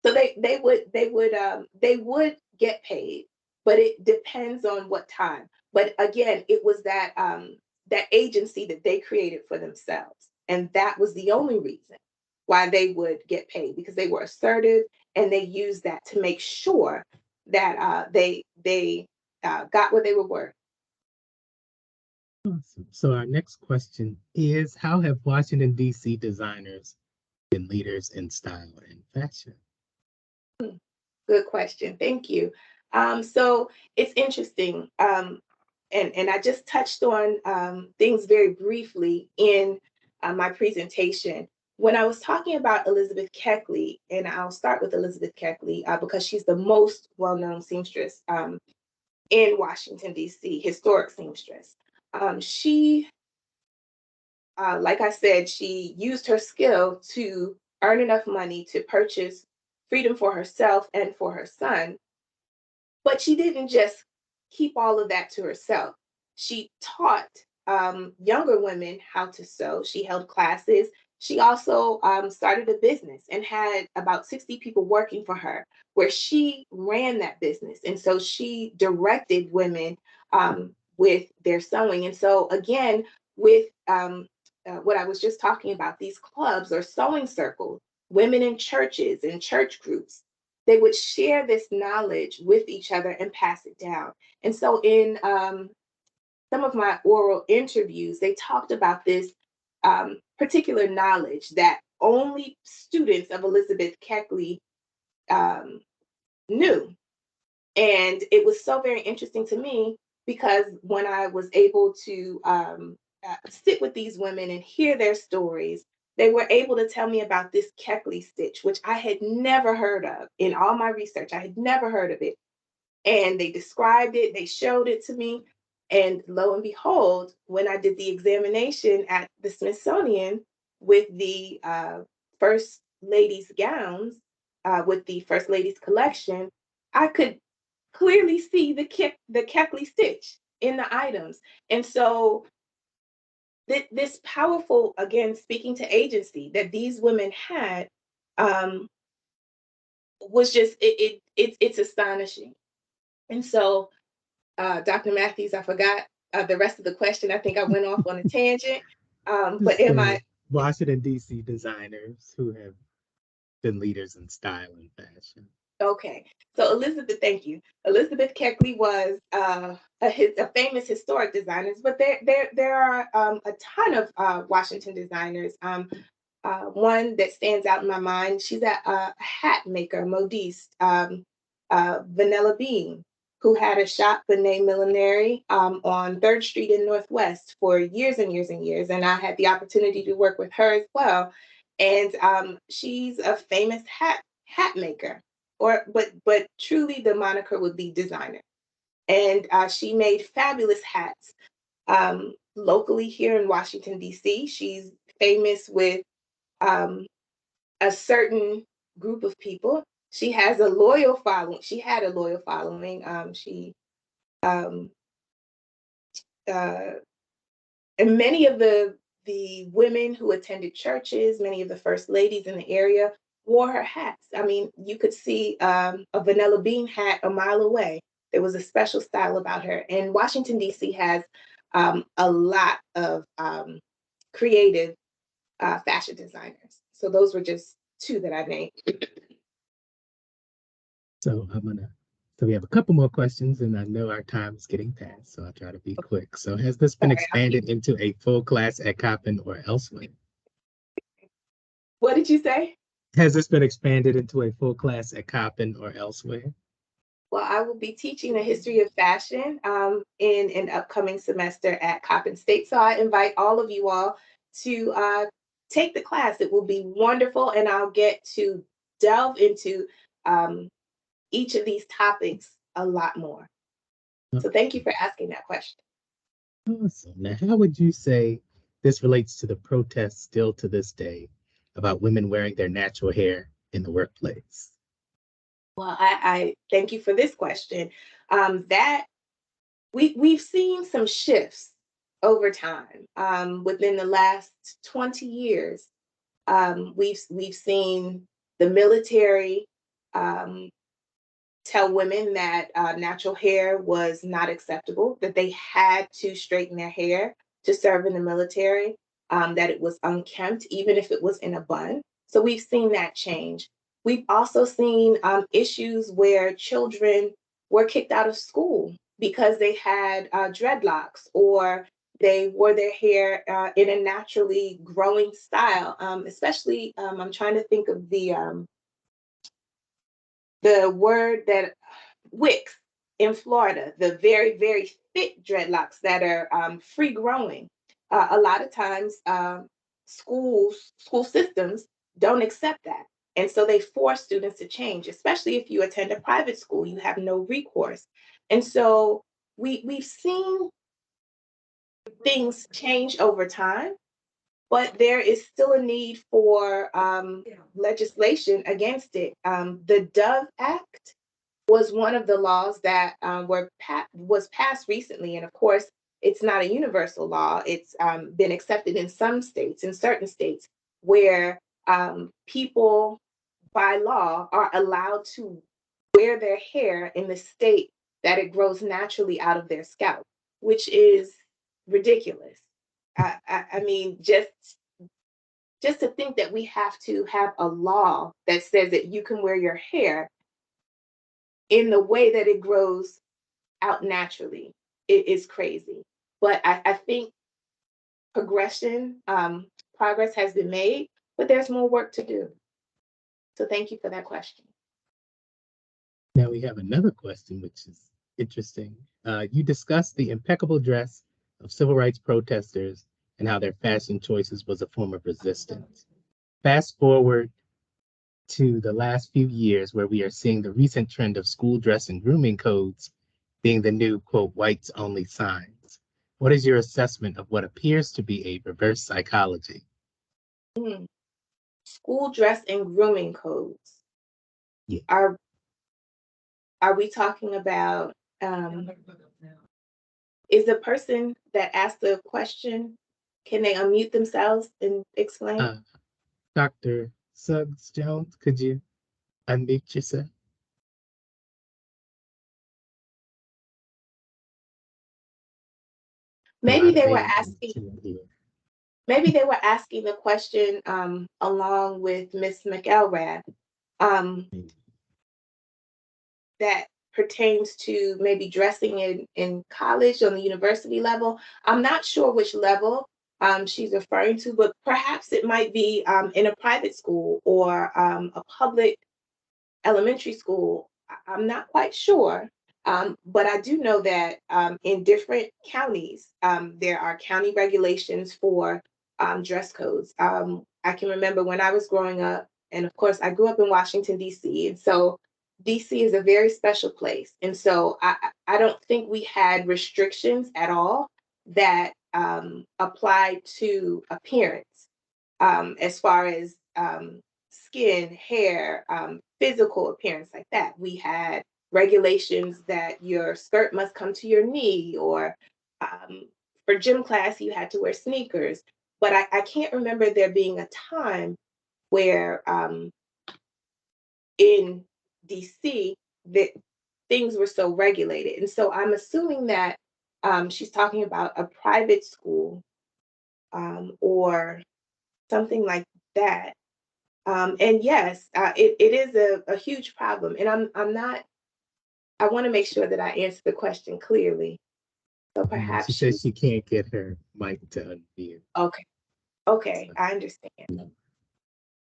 So they would get paid, but it depends on what time. But again, it was that agency that they created for themselves, and that was the only reason why they would get paid, because they were assertive and they used that to make sure that they got what they were worth. Awesome. So our next question is, how have Washington, D.C. designers been leaders in style and fashion? Good question. Thank you. So it's interesting. And I just touched on things very briefly in my presentation. When I was talking about Elizabeth Keckley, and I'll start with Elizabeth Keckley because she's the most well-known seamstress in Washington, D.C., historic seamstress. She, like I said, she used her skill to earn enough money to purchase freedom for herself and for her son, but she didn't just keep all of that to herself. She taught younger women how to sew. She held classes. She also started a business and had about 60 people working for her, where she ran that business. And so she directed women with their sewing. And so, again, with what I was just talking about, these clubs or sewing circles, women in churches and church groups, they would share this knowledge with each other and pass it down. And so in some of my oral interviews, they talked about this particular knowledge that only students of Elizabeth Keckley um, knew. And it was so very interesting to me because when I was able to sit with these women and hear their stories, they were able to tell me about this Keckley stitch, which I had never heard of in all my research. I had never heard of it. And they described it, they showed it to me. And lo and behold, when I did the examination at the Smithsonian with the First Lady's gowns, with the First Lady's collection, I could clearly see the Keckley stitch in the items. And so this powerful, again, speaking to agency that these women had um, was just it's astonishing. And so, Dr. Matthews, I forgot the rest of the question. I think I went off on a tangent. But in So my Washington, D.C. designers who have leaders in style and fashion. Okay, so Elizabeth, thank you. Elizabeth Keckley was a famous historic designer, but there are a ton of Washington designers. One that stands out in my mind, she's a hat maker, modiste, Vanilla Bean, who had a shop, Benet Millinery, on 3rd Street in Northwest for years and years and years. And I had the opportunity to work with her as well. And she's a famous hat maker, but truly the moniker would be designer. And she made fabulous hats locally here in Washington, D.C. She's famous with a certain group of people. She has a loyal following. She had a loyal following. Um, uh, and many of the women who attended churches, many of the first ladies in the area wore her hats. I mean, you could see a Vanilla Bean hat a mile away. There was a special style about her. And Washington, D.C. has a lot of creative fashion designers. So those were just two that I named. So so we have a couple more questions, and I know our time is getting past, so I'll try to be quick. So has this been expanded into a full class at Coppin or elsewhere? What did you say? Has this been expanded into a full class at Coppin or elsewhere? Well, I will be teaching the history of fashion in an upcoming semester at Coppin State. So I invite all of you all to take the class. It will be wonderful, and I'll get to delve into each of these topics a lot more. So thank you for asking that question. Awesome. Now, how would you say this relates to the protests still to this day about women wearing their natural hair in the workplace? Well, I thank you for this question. That we've seen some shifts over time. Within the last 20 years, we've seen the military um, tell women that natural hair was not acceptable, that they had to straighten their hair to serve in the military, that it was unkempt, even if it was in a bun. So we've seen that change. We've also seen issues where children were kicked out of school because they had dreadlocks or they wore their hair in a naturally growing style. Especially, I'm trying to think of the word that wicks in Florida, the very, very thick dreadlocks that are free growing. A lot of times, school systems don't accept that. And so they force students to change, especially if you attend a private school, you have no recourse. And so we've seen things change over time, but there is still a need for legislation against it. The Dove Act was one of the laws that was passed recently. And of course, it's not a universal law. It's been accepted in some states, in certain states, where people by law are allowed to wear their hair in the state that it grows naturally out of their scalp, which is ridiculous. I mean, just to think that we have to have a law that says that you can wear your hair in the way that it grows out naturally, it is crazy. But I think progress has been made, but there's more work to do. So thank you for that question. Now we have another question, which is interesting. You discussed the impeccable dress of civil rights protesters and how their fashion choices was a form of resistance. Fast forward to the last few years where we are seeing the recent trend of school dress and grooming codes being the new, quote, whites only signs. What is your assessment of what appears to be a reverse psychology? School dress and grooming codes. Yeah. Are we talking about, is the person that asked the question, can they unmute themselves and explain? Dr. Suggs Jones, could you unmute yourself? Maybe they were asking, maybe they were asking the question along with Miss McElrath. Um, that pertains to maybe dressing in college on the university level. I'm not sure which level she's referring to, but perhaps it might be in a private school or a public elementary school. I'm not quite sure. But I do know that in different counties, there are county regulations for dress codes. I can remember when I was growing up, and of course, I grew up in Washington, D.C., and so DC is a very special place. And so I don't think we had restrictions at all that applied to appearance as far as skin, hair, physical appearance like that. We had regulations that your skirt must come to your knee, or for gym class, you had to wear sneakers. But I can't remember there being a time where in DC that things were so regulated. And so I'm assuming that she's talking about a private school or something like that. And yes, it is a huge problem. And I'm not, I want to make sure that I answer the question clearly. So perhaps She says she can't get her mic to unmute. Okay. Okay, I understand.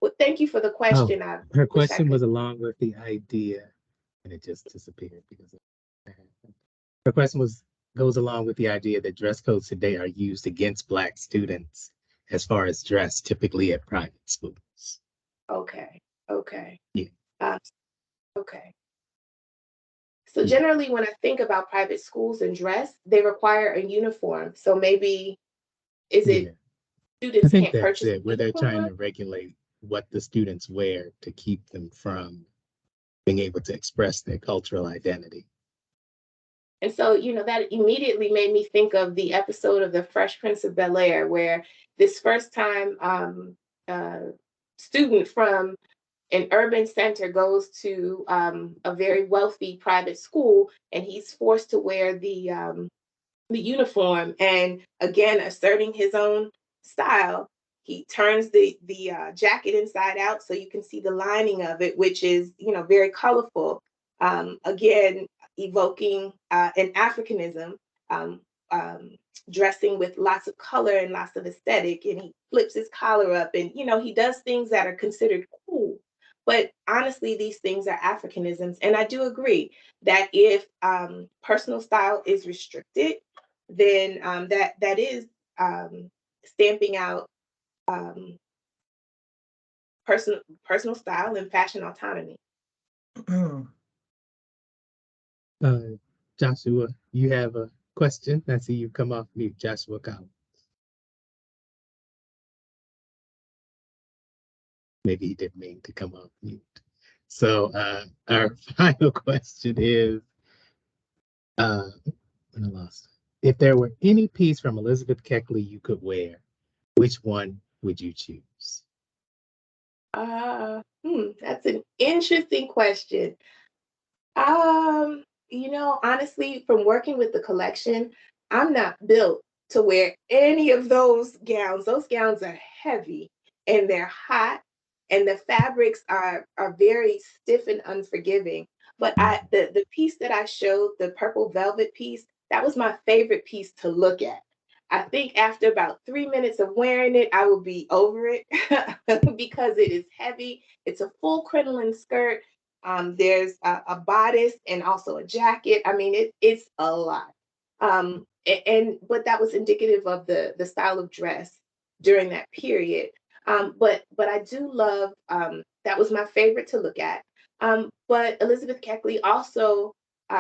Well, thank you for the Oh, question. I her wish I question could. was along with the idea, and it just disappeared because of that happened. Her question goes along with the idea that dress codes today are used against Black students as far as dress, typically at private schools. Okay. Okay. Yeah. Uh, okay. So Yeah. generally, when I think about private schools and dress, they require a uniform. So maybe is it Yeah. I students think can't that's purchase it, a where they're trying uniform? to regulate what the students wear to keep them from being able to express their cultural identity. And so, that immediately made me think of the episode of The Fresh Prince of Bel-Air, where this first time student from an urban center goes to a very wealthy private school, and he's forced to wear the uniform, and again asserting his own style. He turns the jacket inside out so you can see the lining of it, which is very colorful. Again, evoking an Africanism, um, um, dressing with lots of color and lots of aesthetic, and he flips his collar up, and he does things that are considered cool. But honestly, these things are Africanisms, and I do agree that if personal style is restricted, then that is stamping out um, personal style and fashion autonomy. Joshua, you have a question? I see you come off mute, Joshua Collins. Maybe he didn't mean to come off mute. So our final question is, I lost. If there were any piece from Elizabeth Keckley you could wear, which one would you choose? That's an interesting question. Honestly, from working with the collection, I'm not built to wear any of those gowns. Those gowns are heavy and they're hot, and the fabrics are very stiff and unforgiving. But the piece that I showed, the purple velvet piece, that was my favorite piece to look at. I think after about 3 minutes of wearing it, I will be over it because it is heavy. It's a full crinoline skirt. There's a bodice and also a jacket. I mean, it's a lot. But that was indicative of the style of dress during that period. But I do love that was my favorite to look at. But Elizabeth Keckley also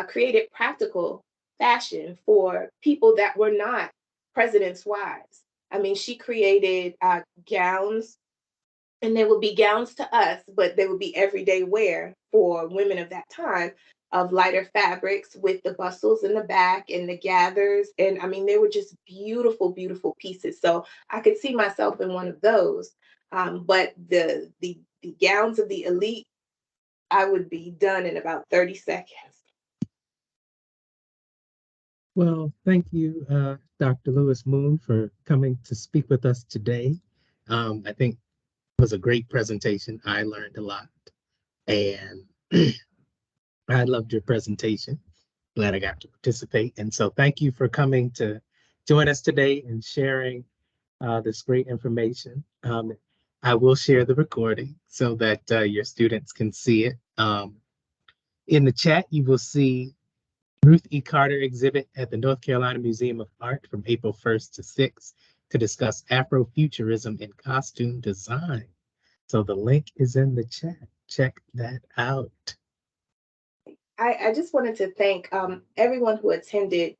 created practical fashion for people that were not presidents' wives. I mean, she created gowns, and there would be gowns to us, but they would be everyday wear for women of that time, of lighter fabrics with the bustles in the back and the gathers. And I mean, they were just beautiful, beautiful pieces. So I could see myself in one of those. But the gowns of the elite, I would be done in about 30 seconds. Well, thank you, Dr. Lewis-Mhoon, for coming to speak with us today. I think it was a great presentation. I learned a lot, and I loved your presentation. Glad I got to participate. And so thank you for coming to join us today and sharing this great information. I will share the recording so that your students can see it. In the chat, you will see Ruth E. Carter exhibit at the North Carolina Museum of Art from April 1st to 6th to discuss Afrofuturism in costume design. So the link is in the chat. Check that out. I just wanted to thank everyone who attended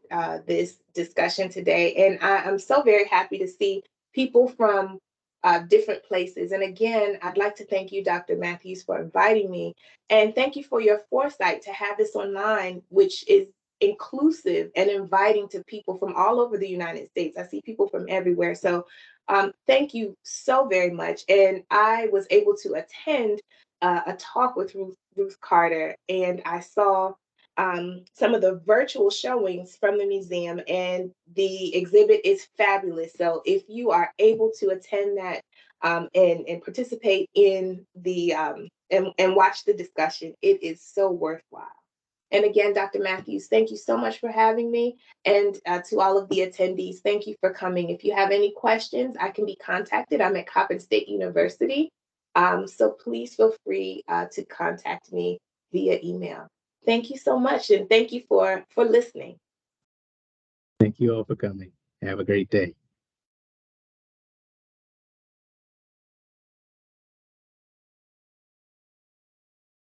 this discussion today. And I'm so very happy to see people from different places. And again, I'd like to thank you, Dr. Matthews, for inviting me. And thank you for your foresight to have this online, which is inclusive and inviting to people from all over the United States. I see people from everywhere. So thank you so very much. And I was able to attend a talk with Ruth Carter, and I saw some of the virtual showings from the museum, and the exhibit is fabulous. So if you are able to attend that and participate in the and watch the discussion, it is so worthwhile. And again, Dr. Matthews, thank you so much for having me. And to all of the attendees, thank you for coming. If you have any questions, I can be contacted. I'm at Coppin State University. So please feel free to contact me via email. Thank you so much. And thank you for listening. Thank you all for coming. Have a great day.